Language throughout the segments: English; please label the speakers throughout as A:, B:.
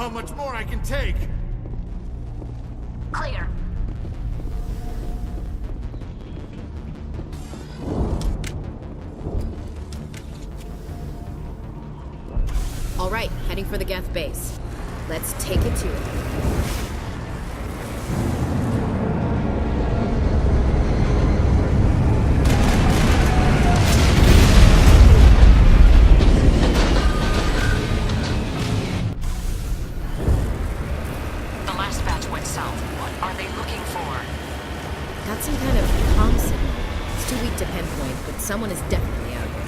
A: how much more I can take.
B: Clear.
C: All right, heading for the Geth base. Let's take it to it. Got some kind of comm signal. It's too weak to pinpoint, but someone is definitely out here.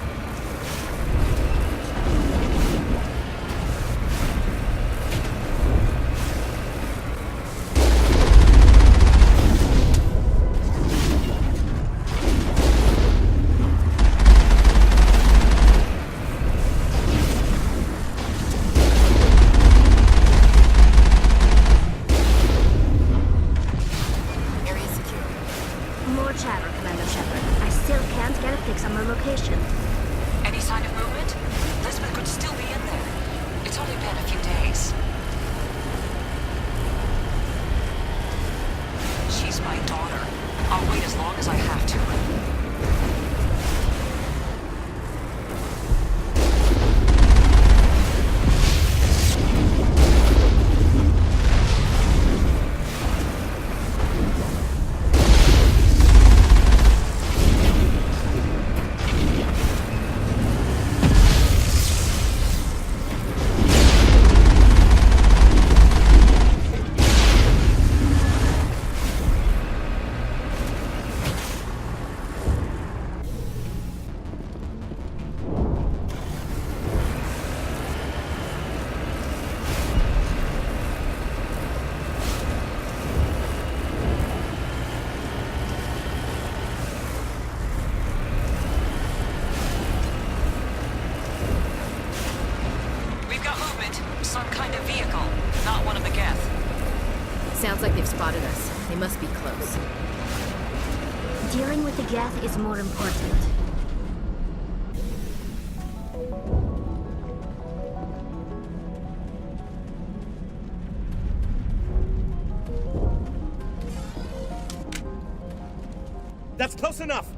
B: Any sign of movement? Elizabeth could still be in there. It's only been a few days. She's my daughter. I'll wait as long as I have to. Some kind of vehicle, not one of the Geth.
C: Sounds like they've spotted us. They must be close.
D: Dealing with the Geth is more important.
E: That's close enough!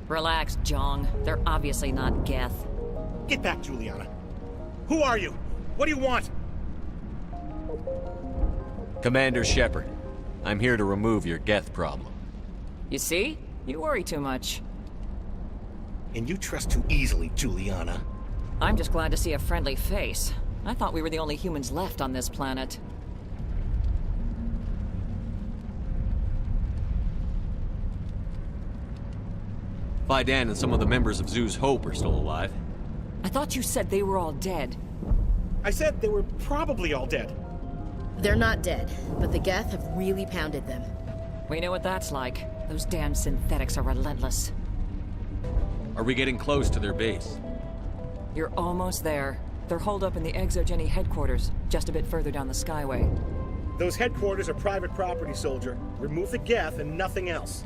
B: Relax, Jong. They're obviously not Geth.
E: Get back, Juliana. Who are you? What do you want?
F: Commander Shepard, I'm here to remove your Geth problem.
B: You see? You worry too much.
E: And you trust too easily, Juliana.
B: I'm just glad to see a friendly face. I thought we were the only humans left on this planet.
F: Fidan and some of the members of Zoo's Hope are still alive.
B: I thought you said they were all dead.
E: I said they were probably all dead.
C: They're not dead, but the Geth have really pounded them.
B: We know what that's like. Those damn synthetics are relentless.
F: Are we getting close to their base?
B: You're almost there. They're holed up in the Exogeny headquarters, just a bit further down the Skyway.
E: Those headquarters are private property, soldier. Remove the Geth and nothing else.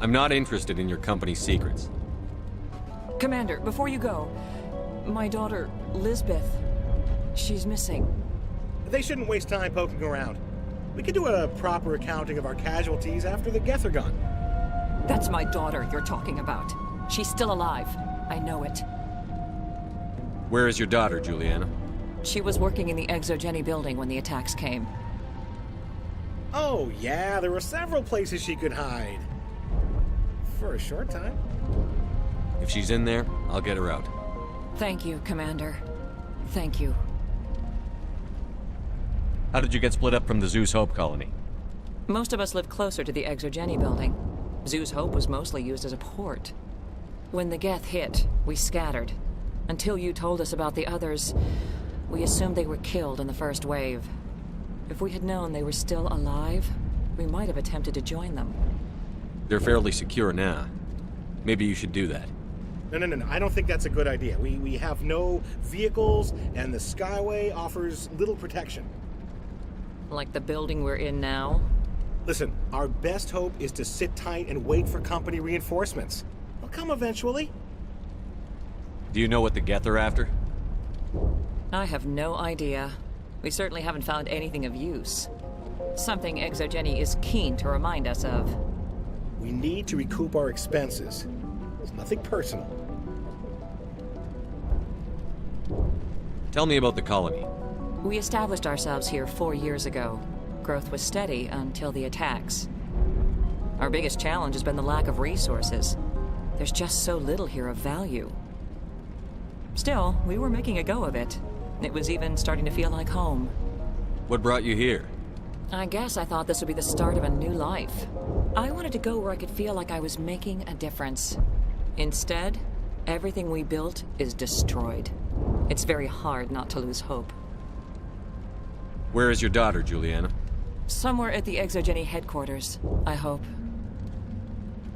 F: I'm not interested in your company's secrets.
B: Commander, before you go, my daughter, Lisbeth, she's missing.
E: They shouldn't waste time poking around. We could do a proper accounting of our casualties after the Geth are gone.
B: That's my daughter you're talking about. She's still alive. I know it.
F: Where is your daughter, Juliana?
B: She was working in the Exogeny building when the attacks came.
E: Oh, yeah, there were several places she could hide. For a short time.
F: If she's in there, I'll get her out.
B: Thank you, Commander. Thank you.
F: How did you get split up from the Zeus Hope colony?
B: Most of us live closer to the Exogeny building. Zeus Hope was mostly used as a port. When the Geth hit, we scattered. Until you told us about the others, we assumed they were killed in the first wave. If we had known they were still alive, we might have attempted to join them.
F: They're fairly secure now. Maybe you should do that.
E: No. I don't think that's a good idea. We have no vehicles, and the Skyway offers little protection.
B: Like the building we're in now?
E: Listen, our best hope is to sit tight and wait for company reinforcements. They'll come eventually.
F: Do you know what the Geth are after?
B: I have no idea. We certainly haven't found anything of use. Something Exogeny is keen to remind us of.
E: We need to recoup our expenses. It's nothing personal.
F: Tell me about the colony.
B: We established ourselves here 4 years ago. Growth was steady until the attacks. Our biggest challenge has been the lack of resources. There's just so little here of value. Still, we were making a go of it. It was even starting to feel like home.
F: What brought you here?
B: I guess I thought this would be the start of a new life. I wanted to go where I could feel like I was making a difference. Instead, everything we built is destroyed. It's very hard not to lose hope.
F: Where is your daughter, Juliana?
B: Somewhere at the Exogeny headquarters, I hope.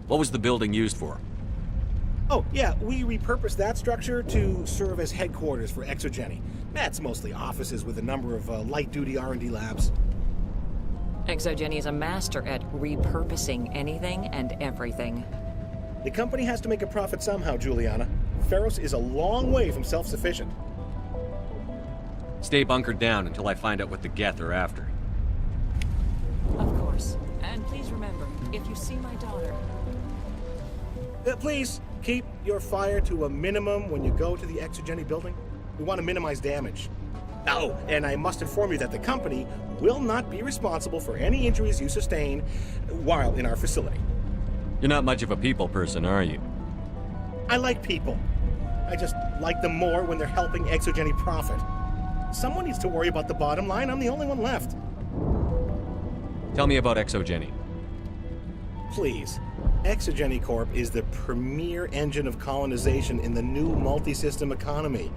F: What was the building used for?
E: Oh, yeah, we repurposed that structure to serve as headquarters for Exogeny. That's mostly offices with a number of light-duty R&D labs.
B: Exogeny is a master at repurposing anything and everything.
E: The company has to make a profit somehow, Juliana. Feros is a long way from self-sufficient.
F: Stay bunkered down until I find out what the Geth are after.
B: Of course. And please remember, if you see my daughter...
E: Please, keep your fire to a minimum when you go to the Exogeny building. We want to minimize damage. Oh, and I must inform you that the company will not be responsible for any injuries you sustain while in our facility.
F: You're not much of a people person, are you?
E: I like people. I just like them more when they're helping Exogeny profit. Someone needs to worry about the bottom line. I'm the only one left.
F: Tell me about Exogeny.
E: Please. Exogeny Corp is the premier engine of colonization in the new multi-system economy.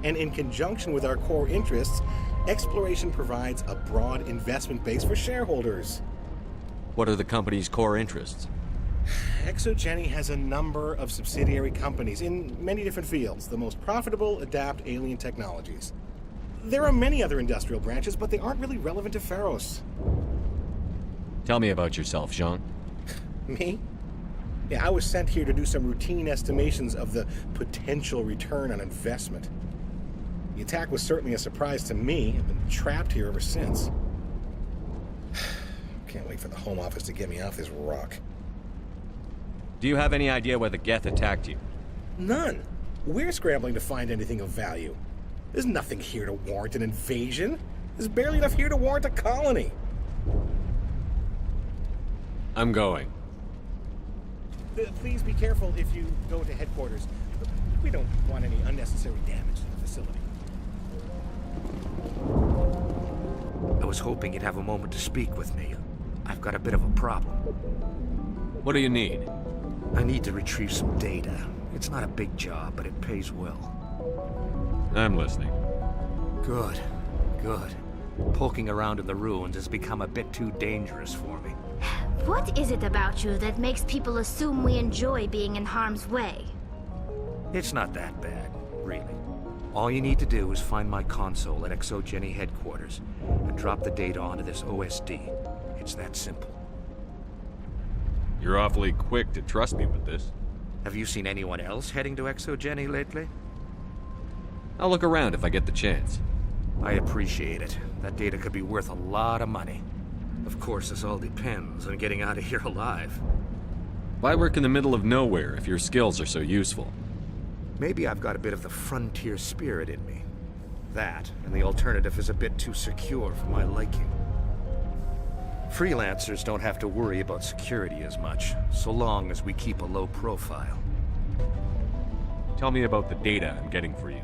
E: And in conjunction with our core interests, exploration provides a broad investment base for shareholders.
F: What are the company's core interests?
E: Exogeny has a number of subsidiary companies in many different fields. The most profitable adapt alien technologies. There are many other industrial branches, but they aren't really relevant to Feros.
F: Tell me about yourself, Jean.
E: Me? Yeah, I was sent here to do some routine estimations of the potential return on investment. The attack was certainly a surprise to me. I've been trapped here ever since. Can't wait for the Home Office to get me off this rock.
F: Do you have any idea why the Geth attacked you?
E: None. We're scrambling to find anything of value. There's nothing here to warrant an invasion. There's barely enough here to warrant a colony.
F: I'm going.
E: Please be careful if you go to headquarters. We don't want any unnecessary damage to the facility.
A: I was hoping you'd have a moment to speak with me. I've got a bit of a problem.
F: What do you need?
A: I need to retrieve some data. It's not a big job, but it pays well.
F: I'm listening.
A: Good. Good. Poking around in the ruins has become a bit too dangerous for me.
D: What is it about you that makes people assume we enjoy being in harm's way?
A: It's not that bad, really. All you need to do is find my console at Exogeny headquarters and drop the data onto this OSD. It's that simple.
F: You're awfully quick to trust me with this.
A: Have you seen anyone else heading to Exogeny lately?
F: I'll look around if I get the chance.
A: I appreciate it. That data could be worth a lot of money. Of course, this all depends on getting out of here alive.
F: Why work in the middle of nowhere if your skills are so useful?
A: Maybe I've got a bit of the frontier spirit in me. That, and the alternative is a bit too secure for my liking. Freelancers don't have to worry about security as much, so long as we keep a low profile.
F: Tell me about the data I'm getting for you.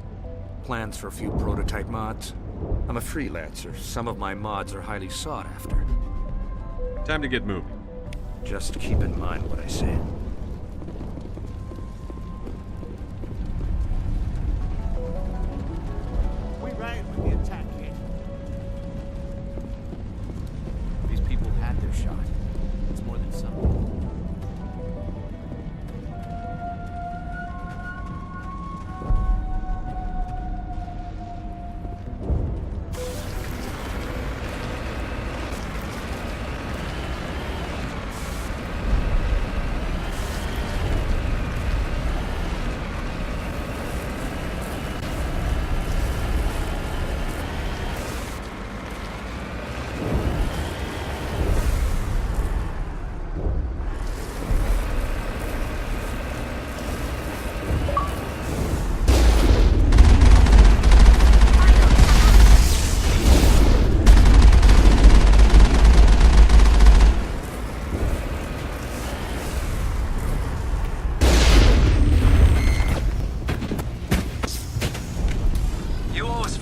A: Plans for a few prototype mods? I'm a freelancer. Some of my mods are highly sought after.
F: Time to get moving.
A: Just keep in mind what I said.
G: We riot when the attack came. These people had their shot. It's more than something.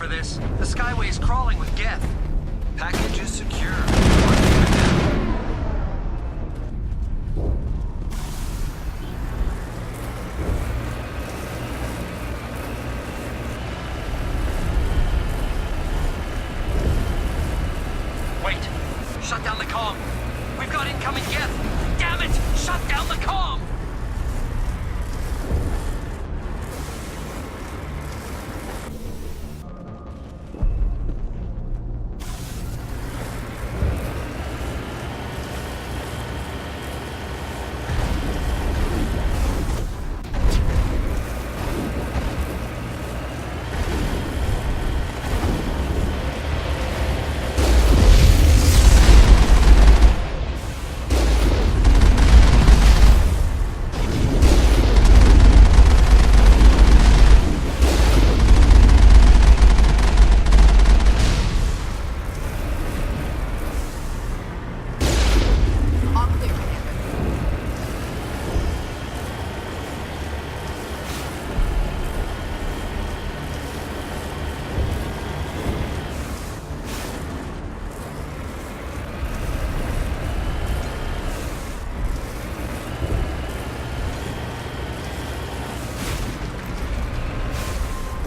H: for this. The Skyway is crawling with Geth. Package is secure. Wait! Shut down the comm! We've got incoming Geth! Damn it! Shut down the comm!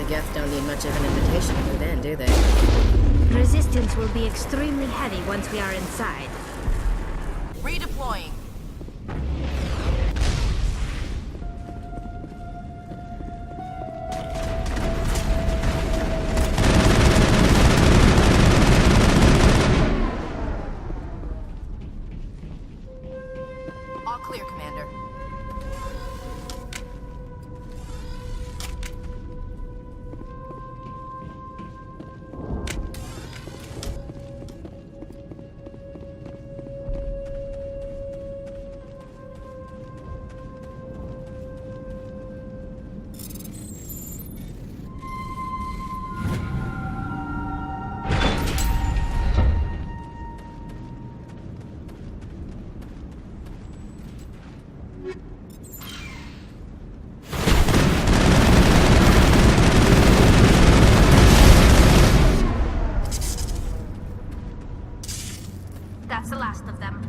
C: Geth don't need much of an invitation to move in, do they?
D: Resistance will be extremely heavy once we are inside.
C: Redeploying. All clear, Commander.
D: That's the last of them.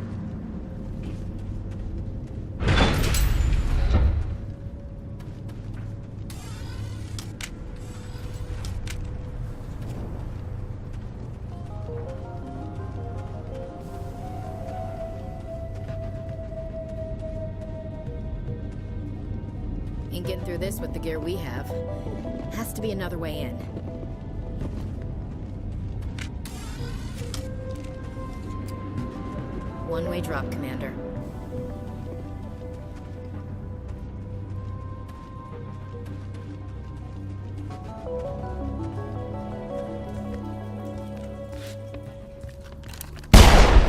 C: Ain't getting through this with the gear we have. Has to be another way in. One-way drop, Commander.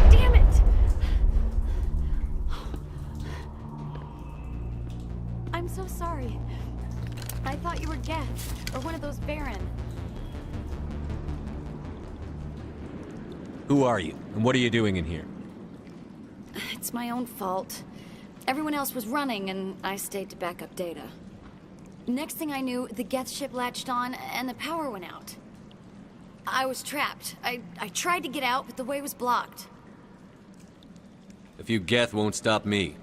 D: Damn it!
I: I'm so sorry. I thought you were Geth, or one of those Baron.
F: Who are you, and what are you doing in here?
I: It's my own fault. Everyone else was running, and I stayed to back up data. Next thing I knew, the Geth ship latched on, and the power went out. I was trapped. I tried to get out, but the way was blocked.
F: A few Geth won't stop me.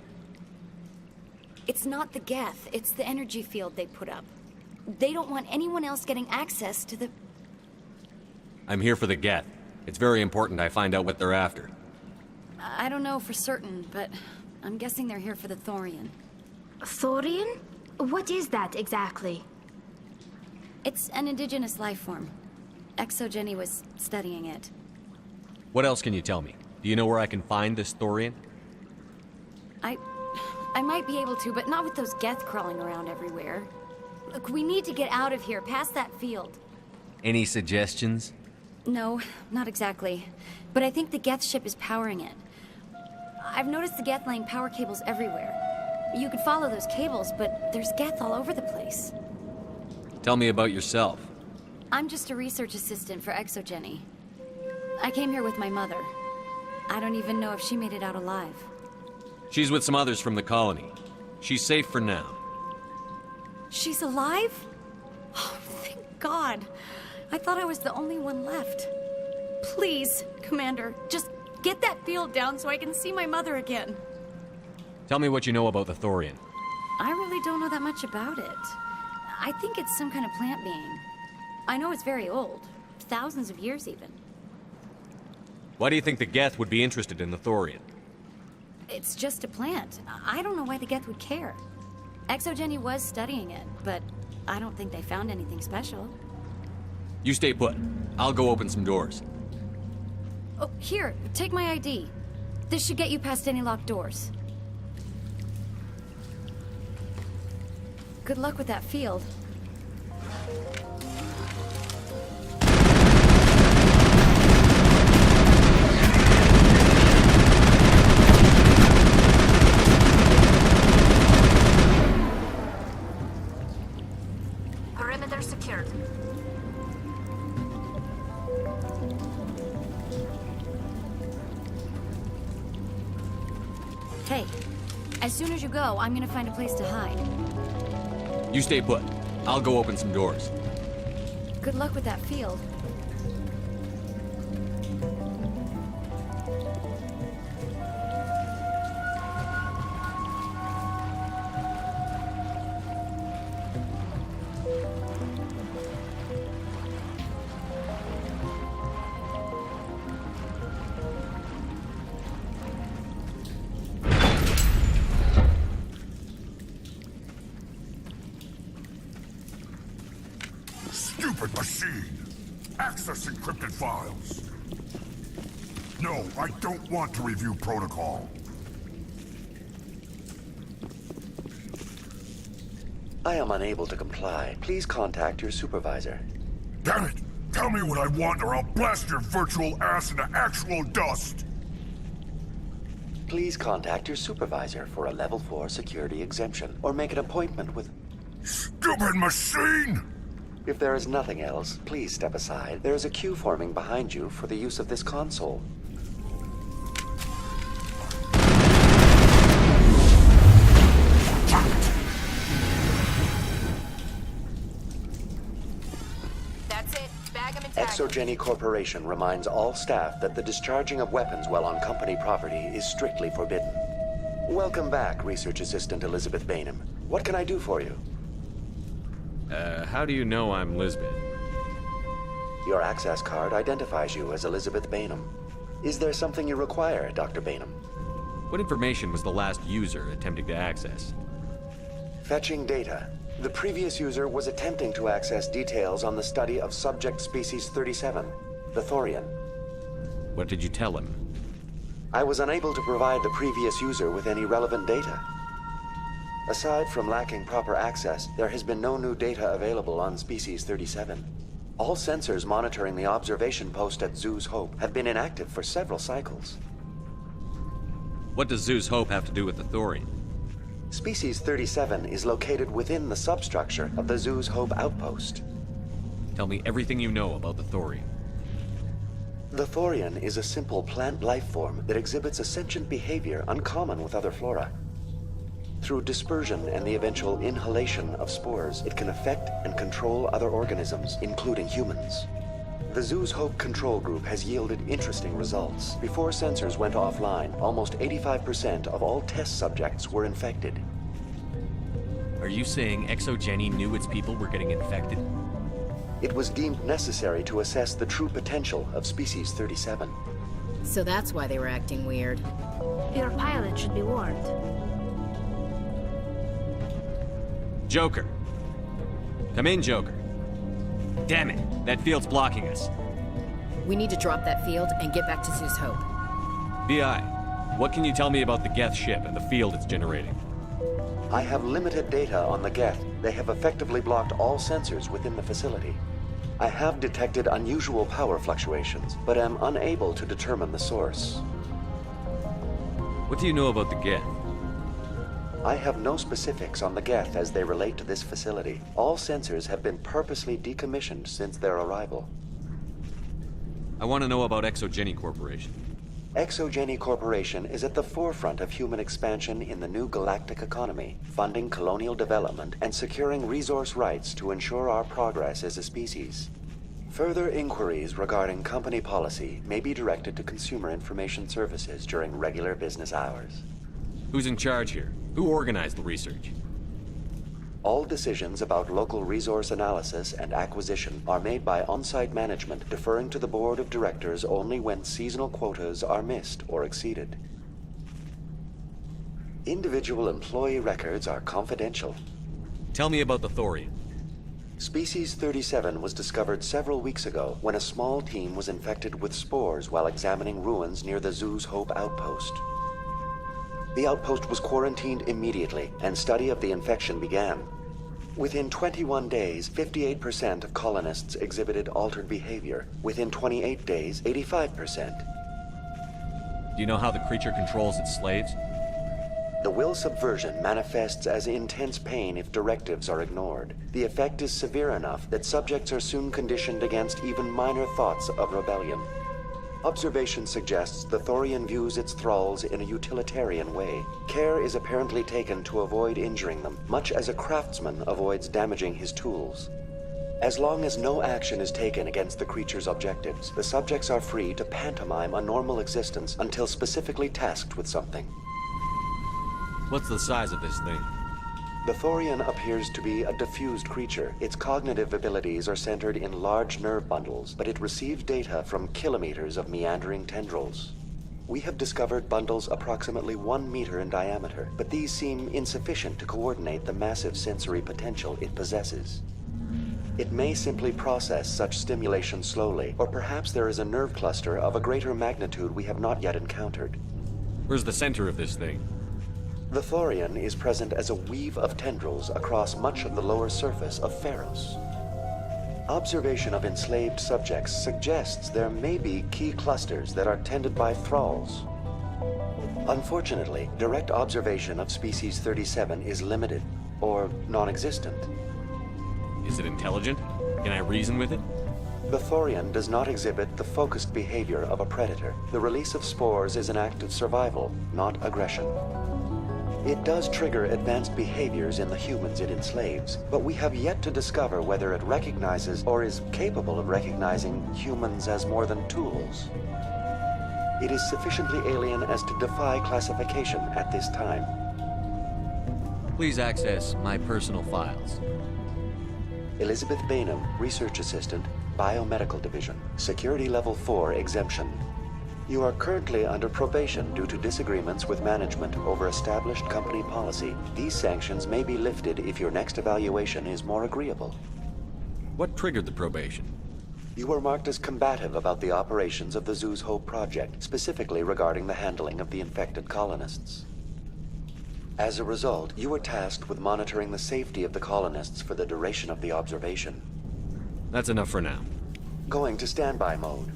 I: It's not the Geth, it's the energy field they put up. They don't want anyone else getting access to the...
F: I'm here for the Geth. It's very important I find out what they're after.
I: I don't know for certain, but I'm guessing they're here for the Thorian.
D: Thorian? What is that exactly?
I: It's an indigenous life form. ExoJenny was studying it.
F: What else can you tell me? Do you know where I can find this Thorian?
I: I might be able to, but not with those Geth crawling around everywhere. Look, we need to get out of here, past that field.
F: Any suggestions?
I: No, not exactly. But I think the Geth ship is powering it. I've noticed the Geth laying power cables everywhere. You could follow those cables, but there's Geth all over the place.
F: Tell me about yourself.
I: I'm just a research assistant for ExoJenny. I came here with my mother. I don't even know if she made it out alive.
F: She's with some others from the colony. She's safe for now.
I: She's alive? Oh, thank God. I thought I was the only one left. Please, Commander, just get that field down so I can see my mother again.
F: Tell me what you know about the Thorian.
I: I really don't know that much about it. I think it's some kind of plant being. I know it's very old, thousands of years even.
F: Why do you think the Geth would be interested in the Thorian?
I: It's just a plant. I don't know why the Geth would care. Exogeny was studying it, but I don't think they found anything special.
F: You stay put. I'll go open some doors.
I: Oh, here, take my ID. This should get you past any locked doors. Good luck with that field.
D: Perimeter secured.
I: Hey, as soon as you go, I'm gonna find a place to hide.
F: You stay put. I'll go open some doors.
I: Good luck with that field.
J: Stupid machine! Access encrypted files! No, I don't want to review protocol.
K: I am unable to comply. Please contact your supervisor.
J: Damn it! Tell me what I want or I'll blast your virtual ass into actual dust!
K: Please contact your supervisor for a level 4 security exemption, or make an appointment with...
J: Stupid machine!
K: If there is nothing else, please step aside. There is a queue forming behind you for the use of this console.
C: That's it. Bag 'em and tag 'em.
K: Exogeny Corporation reminds all staff that the discharging of weapons while on company property is strictly forbidden. Welcome back, Research Assistant Elizabeth Bainham. What can I do for you?
F: How do you know I'm Lisbeth?
K: Your access card identifies you as Elizabeth Bainham. Is there something you require, Dr. Bainham?
F: What information was the last user attempting to access?
K: Fetching data. The previous user was attempting to access details on the study of subject species 37, the Thorian.
F: What did you tell him?
K: I was unable to provide the previous user with any relevant data. Aside from lacking proper access, there has been no new data available on species 37. All sensors monitoring the observation post at Zoo's Hope have been inactive for several cycles.
F: What does Zoo's Hope have to do with the Thorian?
K: Species 37 is located within the substructure of the Zoo's Hope outpost.
F: Tell me everything you know about the Thorian.
K: The Thorian is a simple plant life form that exhibits a sentient behavior uncommon with other flora. Through dispersion and the eventual inhalation of spores, it can affect and control other organisms, including humans. The Zoo's Hope control group has yielded interesting results. Before sensors went offline, almost 85% of all test subjects were infected.
F: Are you saying Exogeny knew its people were getting infected?
K: It was deemed necessary to assess the true potential of species 37.
C: So that's why they were acting weird.
D: Your pilot should be warned.
F: Joker. Come in, Joker. Damn it, that field's blocking us.
C: We need to drop that field and get back to Zeus Hope.
F: BI, what can you tell me about the Geth ship and the field it's generating?
K: I have limited data on the Geth. They have effectively blocked all sensors within the facility. I have detected unusual power fluctuations, but am unable to determine the source.
F: What do you know about the Geth?
K: I have no specifics on the Geth as they relate to this facility. All sensors have been purposely decommissioned since their arrival.
F: I want to know about Exogeny Corporation.
K: Exogeny Corporation is at the forefront of human expansion in the new galactic economy, funding colonial development and securing resource rights to ensure our progress as a species. Further inquiries regarding company policy may be directed to Consumer Information Services during regular business hours.
F: Who's in charge here? Who organized the research?
K: All decisions about local resource analysis and acquisition are made by on-site management, deferring to the board of directors only when seasonal quotas are missed or exceeded. Individual employee records are confidential.
F: Tell me about the thorium.
K: Species 37 was discovered several weeks ago when a small team was infected with spores while examining ruins near the Zoo's Hope outpost. The outpost was quarantined immediately, and study of the infection began. Within 21 days, 58% of colonists exhibited altered behavior. Within 28 days, 85%.
F: Do you know how the creature controls its slaves?
K: The will subversion manifests as intense pain if directives are ignored. The effect is severe enough that subjects are soon conditioned against even minor thoughts of rebellion. Observation suggests the Thorian views its thralls in a utilitarian way. Care is apparently taken to avoid injuring them, much as a craftsman avoids damaging his tools. As long as no action is taken against the creature's objectives, the subjects are free to pantomime a normal existence until specifically tasked with something.
F: What's the size of this thing?
K: The Thorian appears to be a diffused creature. Its cognitive abilities are centered in large nerve bundles, but it receives data from kilometers of meandering tendrils. We have discovered bundles approximately 1 meter in diameter, but these seem insufficient to coordinate the massive sensory potential it possesses. It may simply process such stimulation slowly, or perhaps there is a nerve cluster of a greater magnitude we have not yet encountered.
F: Where's the center of this thing?
K: The Thorian is present as a weave of tendrils across much of the lower surface of Pharos. Observation of enslaved subjects suggests there may be key clusters that are tended by thralls. Unfortunately, direct observation of species 37 is limited, or non-existent.
F: Is it intelligent? Can I reason with it?
K: The Thorian does not exhibit the focused behavior of a predator. The release of spores is an act of survival, not aggression. It does trigger advanced behaviors in the humans it enslaves, but we have yet to discover whether it recognizes or is capable of recognizing humans as more than tools. It is sufficiently alien as to defy classification at this time.
F: Please access my personal files.
K: Elizabeth Bainham, Research Assistant, Biomedical Division, Security Level 4 exemption. You are currently under probation due to disagreements with management over established company policy. These sanctions may be lifted if your next evaluation is more agreeable.
F: What triggered the probation?
K: You were marked as combative about the operations of the Zoo's Hope project, specifically regarding the handling of the infected colonists. As a result, you were tasked with monitoring the safety of the colonists for the duration of the observation.
F: That's enough for now.
K: Going to standby mode.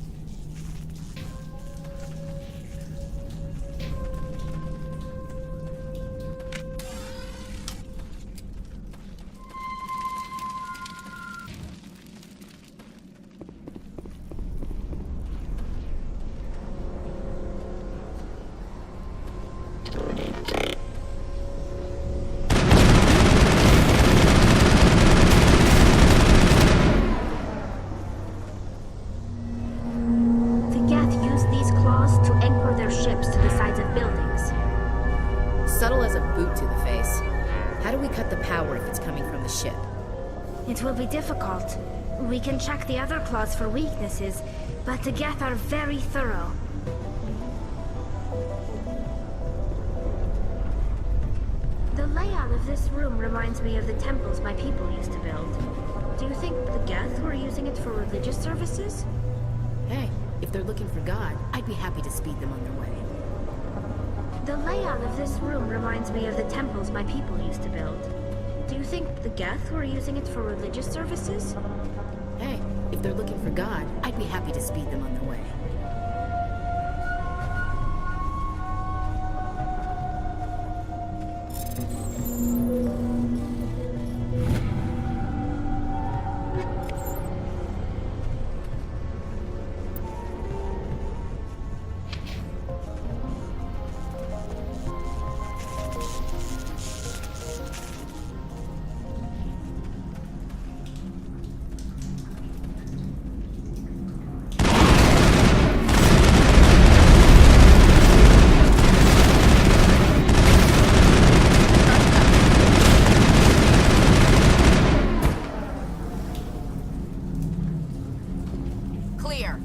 C: Subtle as a boot to the face. How do we cut the power if it's coming from the ship?
D: It will be difficult. We can check the other claws for weaknesses, but the Geth are very thorough. The layout of this room reminds me of the temples my people used to build. Do you think the Geth were using it for religious services?
C: Hey, if they're looking for God, I'd be happy to speed them on their way.
D: The layout of this room reminds me of the temples my people used to build. Do you think the Geth were using it for religious services?
C: Hey, if they're looking for God, I'd be happy to speed them on their way. clear.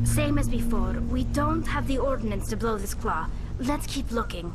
D: Same as before, we don't have the ordnance to blow this claw. Let's keep looking.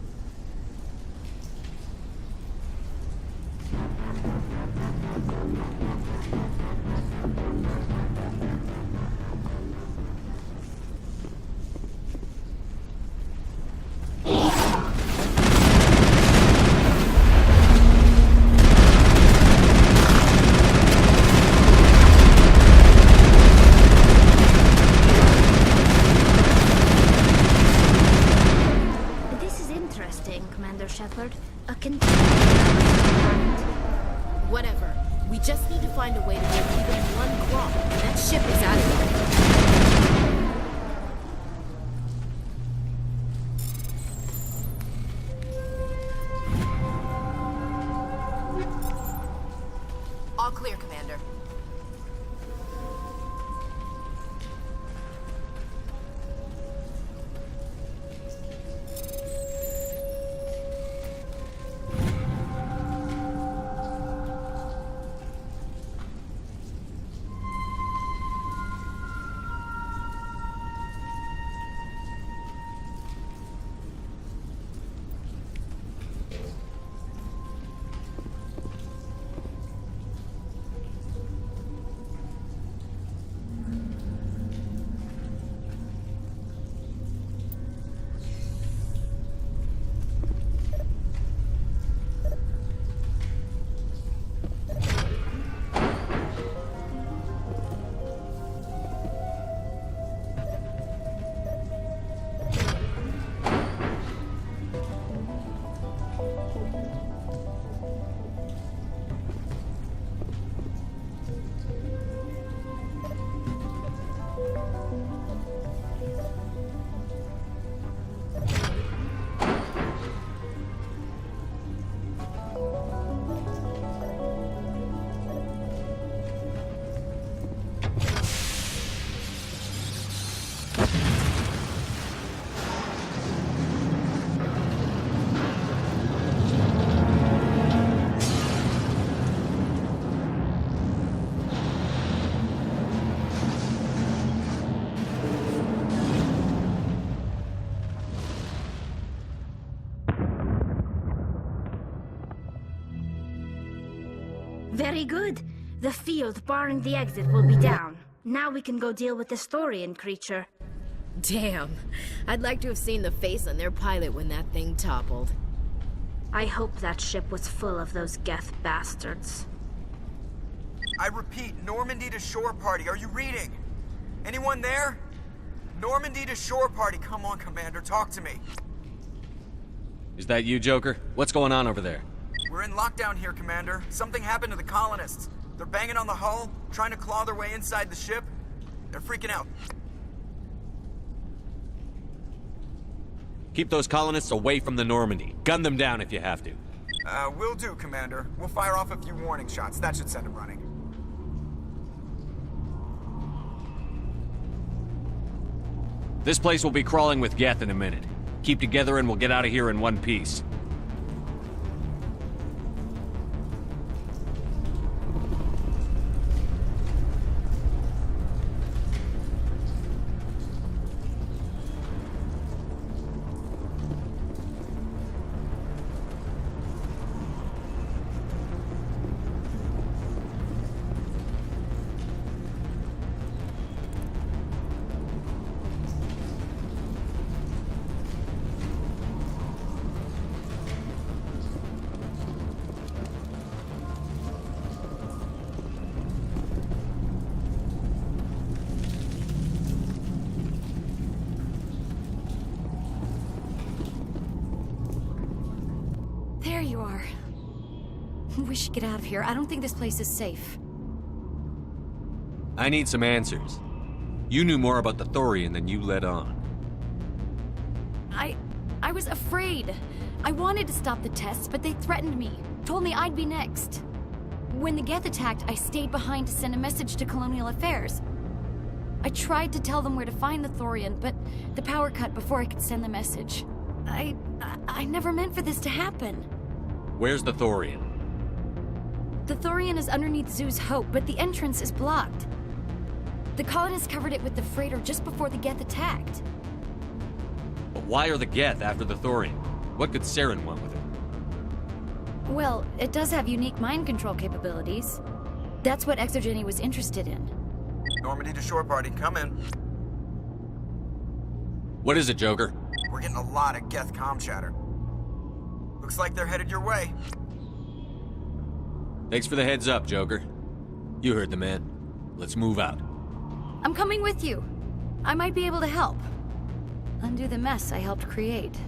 C: Whatever. We just need to find a way to make even one claw. That ship is out of here. All clear, Commander.
D: Very good. The field barring the exit will be down. Now we can go deal with the Storian creature.
C: Damn. I'd like to have seen the face on their pilot when that thing toppled.
D: I hope that ship was full of those Geth bastards.
H: I repeat, Normandy to shore party. Are you reading? Anyone there? Normandy to shore party. Come on, Commander. Talk to me.
F: Is that you, Joker? What's going on over there?
H: We're in lockdown here, Commander. Something happened to the colonists. They're banging on the hull, trying to claw their way inside the ship. They're freaking out.
F: Keep those colonists away from the Normandy. Gun them down if you have to.
H: Will do, Commander. We'll fire off a few warning shots. That should send them running.
F: This place will be crawling with Geth in a minute. Keep together and we'll get out of here in one piece.
I: you are. We should get out of here. I don't think this place is safe.
F: I need some answers. You knew more about the Thorian than you let on.
I: I was afraid. I wanted to stop the tests, but they threatened me. Told me I'd be next. When the Geth attacked, I stayed behind to send a message to Colonial Affairs. I tried to tell them where to find the Thorian, but the power cut before I could send the message. I never meant for this to happen.
F: Where's the Thorian?
I: The Thorian is underneath Zoo's Hope, but the entrance is blocked. The colonists covered it with the freighter just before the Geth attacked.
F: But why are the Geth after the Thorian? What could Saren want with it?
I: Well, it does have unique mind control capabilities. That's what Exogeny was interested in.
H: Normandy to shore party, come in.
F: What is it, Joker?
H: We're getting a lot of Geth comm chatter. Looks like they're headed your way.
F: Thanks for the heads up, Joker. You heard the man. Let's move out.
I: I'm coming with you. I might be able to help. Undo the mess I helped create.